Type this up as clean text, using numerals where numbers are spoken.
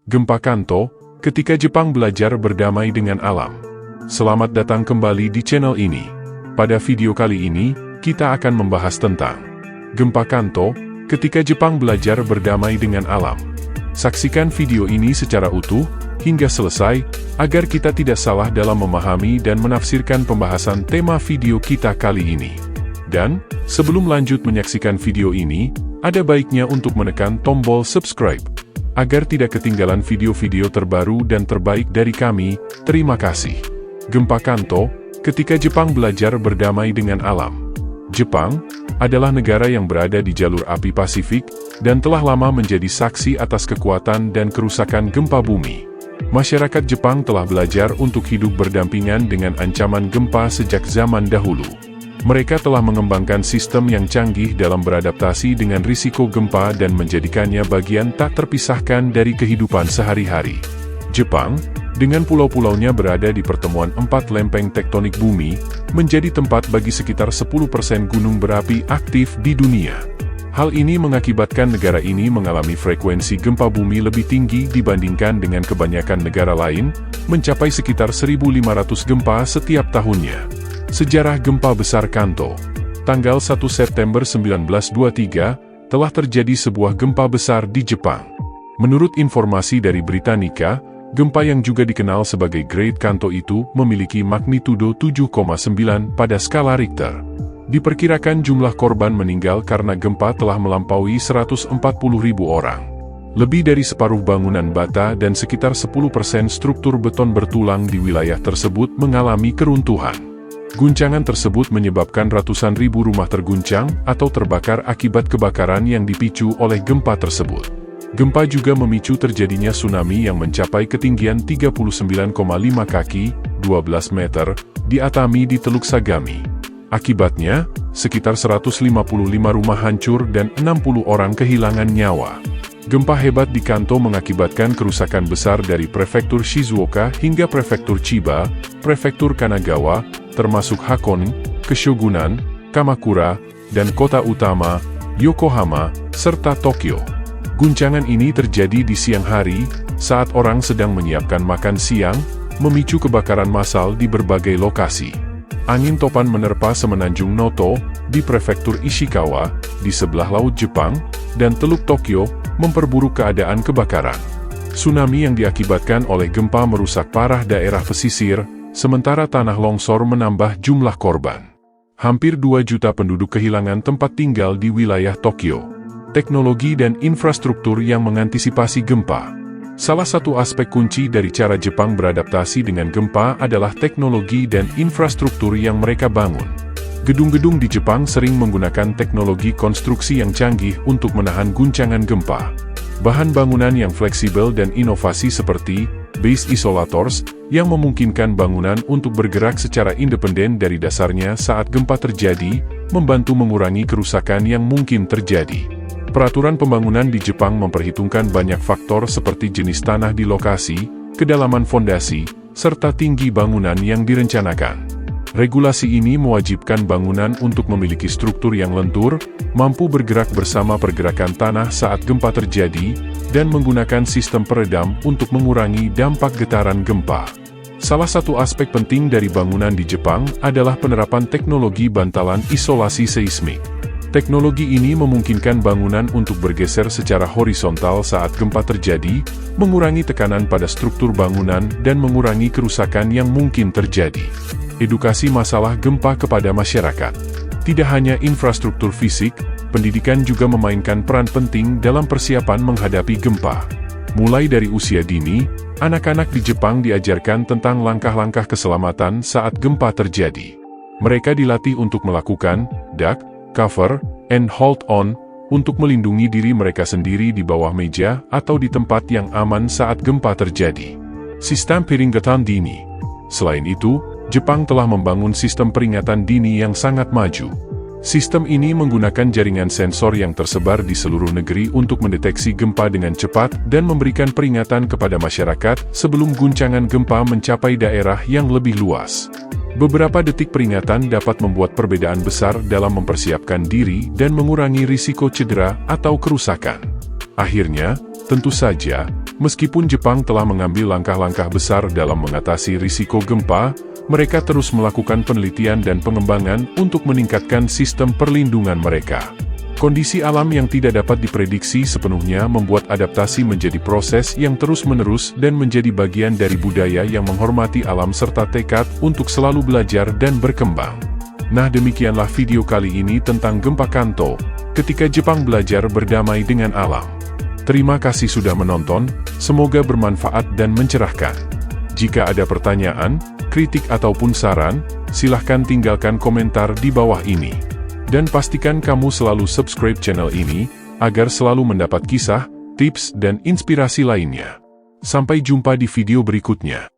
Gempa Kanto, ketika Jepang belajar berdamai dengan alam. Selamat datang kembali di channel ini. Pada video kali ini, kita akan membahas tentang Gempa Kanto, ketika Jepang belajar berdamai dengan alam. Saksikan video ini secara utuh, hingga selesai, agar kita tidak salah dalam memahami dan menafsirkan pembahasan tema video kita kali ini. Dan, sebelum lanjut menyaksikan video ini, ada baiknya untuk menekan tombol subscribe, agar tidak ketinggalan video-video terbaru dan terbaik dari kami. Terima kasih. Gempa Kanto, ketika Jepang belajar berdamai dengan alam. Jepang adalah negara yang berada di jalur api Pasifik, dan telah lama menjadi saksi atas kekuatan dan kerusakan gempa bumi. Masyarakat Jepang telah belajar untuk hidup berdampingan dengan ancaman gempa sejak zaman dahulu. Mereka telah mengembangkan sistem yang canggih dalam beradaptasi dengan risiko gempa dan menjadikannya bagian tak terpisahkan dari kehidupan sehari-hari. Jepang, dengan pulau-pulaunya berada di pertemuan 4 lempeng tektonik bumi, menjadi tempat bagi sekitar 10% gunung berapi aktif di dunia. Hal ini mengakibatkan negara ini mengalami frekuensi gempa bumi lebih tinggi dibandingkan dengan kebanyakan negara lain, mencapai sekitar 1.500 gempa setiap tahunnya. Sejarah Gempa Besar Kanto. Tanggal 1 September 1923, telah terjadi sebuah gempa besar di Jepang. Menurut informasi dari Britannica, gempa yang juga dikenal sebagai Great Kanto itu memiliki magnitudo 7,9 pada skala Richter. Diperkirakan jumlah korban meninggal karena gempa telah melampaui 140.000 orang. Lebih dari separuh bangunan bata dan sekitar 10% struktur beton bertulang di wilayah tersebut mengalami keruntuhan. Guncangan tersebut menyebabkan ratusan ribu rumah terguncang atau terbakar akibat kebakaran yang dipicu oleh gempa tersebut. Gempa juga memicu terjadinya tsunami yang mencapai ketinggian 39,5 kaki, 12 meter, di Atami di Teluk Sagami. Akibatnya, sekitar 155 rumah hancur dan 60 orang kehilangan nyawa. Gempa hebat di Kanto mengakibatkan kerusakan besar dari prefektur Shizuoka hingga prefektur Chiba, prefektur Kanagawa, termasuk Hakone, Keshogunan, Kamakura, dan kota utama, Yokohama, serta Tokyo. Guncangan ini terjadi di siang hari, saat orang sedang menyiapkan makan siang, memicu kebakaran massal di berbagai lokasi. Angin topan menerpa semenanjung Noto, di prefektur Ishikawa, di sebelah laut Jepang, dan Teluk Tokyo, memperburuk keadaan kebakaran. Tsunami yang diakibatkan oleh gempa merusak parah daerah pesisir, sementara tanah longsor menambah jumlah korban. Hampir 2 juta penduduk kehilangan tempat tinggal di wilayah Tokyo. Teknologi dan infrastruktur yang mengantisipasi gempa. Salah satu aspek kunci dari cara Jepang beradaptasi dengan gempa adalah teknologi dan infrastruktur yang mereka bangun. Gedung-gedung di Jepang sering menggunakan teknologi konstruksi yang canggih untuk menahan guncangan gempa. Bahan bangunan yang fleksibel dan inovasi seperti base isolators, yang memungkinkan bangunan untuk bergerak secara independen dari dasarnya saat gempa terjadi, membantu mengurangi kerusakan yang mungkin terjadi. Peraturan pembangunan di Jepang memperhitungkan banyak faktor seperti jenis tanah di lokasi, kedalaman fondasi, serta tinggi bangunan yang direncanakan. Regulasi ini mewajibkan bangunan untuk memiliki struktur yang lentur, mampu bergerak bersama pergerakan tanah saat gempa terjadi, dan menggunakan sistem peredam untuk mengurangi dampak getaran gempa. Salah satu aspek penting dari bangunan di Jepang adalah penerapan teknologi bantalan isolasi seismik. Teknologi ini memungkinkan bangunan untuk bergeser secara horizontal saat gempa terjadi, mengurangi tekanan pada struktur bangunan dan mengurangi kerusakan yang mungkin terjadi. Edukasi masalah gempa kepada masyarakat. Tidak hanya infrastruktur fisik, pendidikan juga memainkan peran penting dalam persiapan menghadapi gempa. Mulai dari usia dini, anak-anak di Jepang diajarkan tentang langkah-langkah keselamatan saat gempa terjadi. Mereka dilatih untuk melakukan duck, cover, and hold on, untuk melindungi diri mereka sendiri di bawah meja atau di tempat yang aman saat gempa terjadi. Sistem peringatan dini. Selain itu, Jepang telah membangun sistem peringatan dini yang sangat maju. Sistem ini menggunakan jaringan sensor yang tersebar di seluruh negeri untuk mendeteksi gempa dengan cepat dan memberikan peringatan kepada masyarakat sebelum guncangan gempa mencapai daerah yang lebih luas. Beberapa detik peringatan dapat membuat perbedaan besar dalam mempersiapkan diri dan mengurangi risiko cedera atau kerusakan. Akhirnya, tentu saja, Meskipun Jepang telah mengambil langkah-langkah besar dalam mengatasi risiko gempa, mereka terus melakukan penelitian dan pengembangan untuk meningkatkan sistem perlindungan mereka. Kondisi alam yang tidak dapat diprediksi sepenuhnya membuat adaptasi menjadi proses yang terus-menerus dan menjadi bagian dari budaya yang menghormati alam serta tekad untuk selalu belajar dan berkembang. Nah, demikianlah video kali ini tentang gempa Kanto, ketika Jepang belajar berdamai dengan alam. Terima kasih sudah menonton, semoga bermanfaat dan mencerahkan. Jika ada pertanyaan, kritik ataupun saran, silahkan tinggalkan komentar di bawah ini. Dan pastikan kamu selalu subscribe channel ini, agar selalu mendapat kisah, tips dan inspirasi lainnya. Sampai jumpa di video berikutnya.